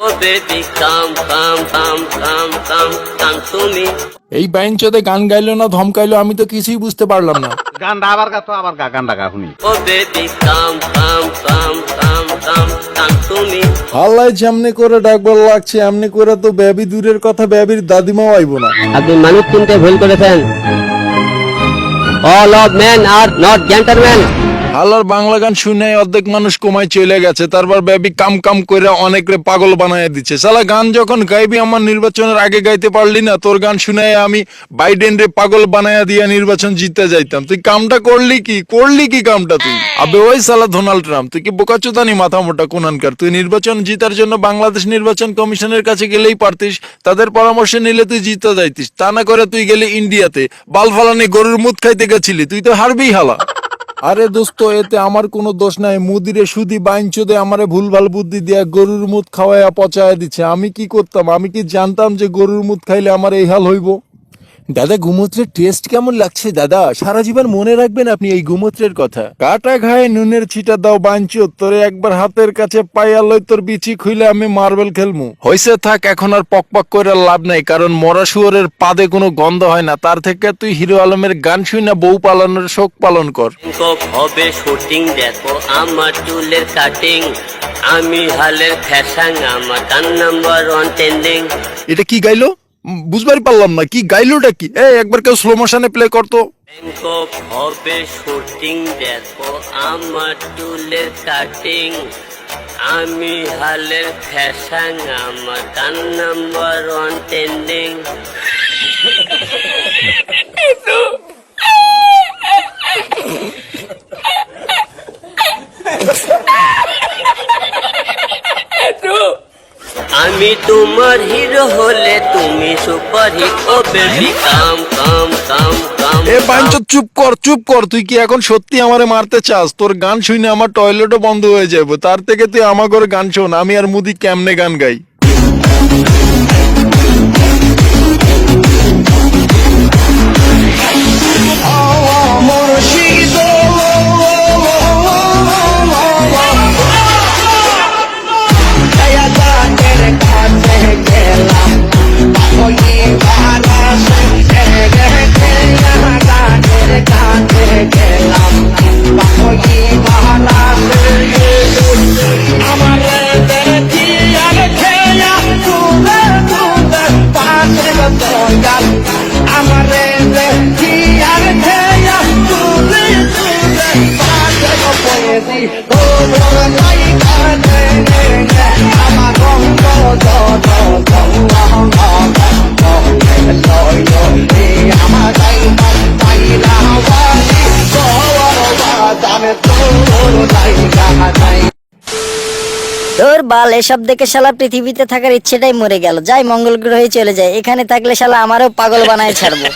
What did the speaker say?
Oh baby, come to me. এই বাইঞ্চোদে গান গাইলো না ধমকাইলো আমি তো কিছুই বুঝতে পারলাম না। গানটা আবার গা তো আবার গা গানটা গা শুনি। Oh baby, come to me. আল্লাহ যেমনি করে ডাকবার লাগছে এমনি করে তো বেবি দূরের কথা বেবির দাদিমাও আইব না। আপনি মানুষ চিনতে ভুল করেছেন। All of men are not gentlemen. আল্লাহর বাংলা গান শুনে অর্ধেক মানুষ কমায় চলে গেছে, তারপর বেবি কাম কাম করে অনেকরে পাগল বানায় দিচ্ছে। সালা গান যখন গাইবি আমার নির্বাচনের আগে গাইতে পারলি না, তোর গান শুনে আমি বাইডেন রে পাগল বানায়া দিয়া নির্বাচন জিতে যাইতাম। তুই কামটা করলি কি কামটা তুই? আবে ওই সালা ডোনাল্ড ট্রাম্প, তুই কি বোকাচোদানি মাথা মোটা কোনানকার? তুই নির্বাচন জিতার জন্য বাংলাদেশ নির্বাচন কমিশনের কাছে গেলেই পারতিস, তাদের পরামর্শ নিলে তুই জিতে যাইতিস। তা না করে তুই গেলি ইন্ডিয়াতে বাল ফালানি গরুর মুদ খাইতে গেছিলি, তুই তো হারবি হালা। আরে দোস্ত, এতে আমার কোনো দোষ নাই। মুদিরে সুদি বাইঞ্চোদে আমারে ভুলভাল বুদ্ধি দিয়া গরুর মুদ খাওয়াইয়া পচায়া দিচ্ছে। আমি কি করতাম? আমি কি জানতাম যে গরুর মুদ খাইলে আমার এই হাল হইব? দাদা, গোমূত্রের টেস্ট কেমন লাগছে দাদা? সারা জীবন মনে রাখবেন আপনি এই গোমূত্রের কথা। কাটা ঘায়ে নুনের ছিটা দাও বাইঞ্চোদ, তোরে একবার হাতের কাছে পাইয়া লই তোর বিচি খুইলে আমি মার্বেল খেলমু। হইছে থাক, এখন আর পকপক করে লাভ নাই, কারণ মরা শুয়োরের পাদে কোনো গন্ধ হয় না। তার থেকে তুই হিরো আলমের গান শুনে বউ পালনের শোক পালন কর। হবে শুটিং, দেখো আমার চুলের কাটিং, আমি হালের ফ্যাশন, আমার গান নাম্বার 1 ট্রেন্ডিং। এটা কি গাইলো? বুঝবারই পারলাম না, কি গাইলোটা কি? এই একবার কেউ স্লো মোশনে প্লে করতো। ব্যাংকক হবে শুটিং, দেখো আমার চুলের কাটিং, আমি হালের ফ্যাশন, আমার গান নাম্বার 1 ট্রেন্ডিং। আমি তোমার হিরো হলে তুমি সুপার হিট। ও বেবি কাম। এ বাইঞ্চোদ চুপ কর। তুই কি এখন সত্যি আমারে মারতে চাস? তোর গান শুনে আমার টয়লেটও বন্ধ হয়ে যাবে। তার থেকে তুই আমার ঘরে গান শোন, আমি আর মুদি কেমনে গান গাই। তোর বাল, এসব দেখে শালা পৃথিবীতে থাকার ইচ্ছেটাই মরে গেল। যাই মঙ্গল গ্রহে চলে যায়, এখানে থাকলে শালা আমারও পাগল বানায় ছাড়বো।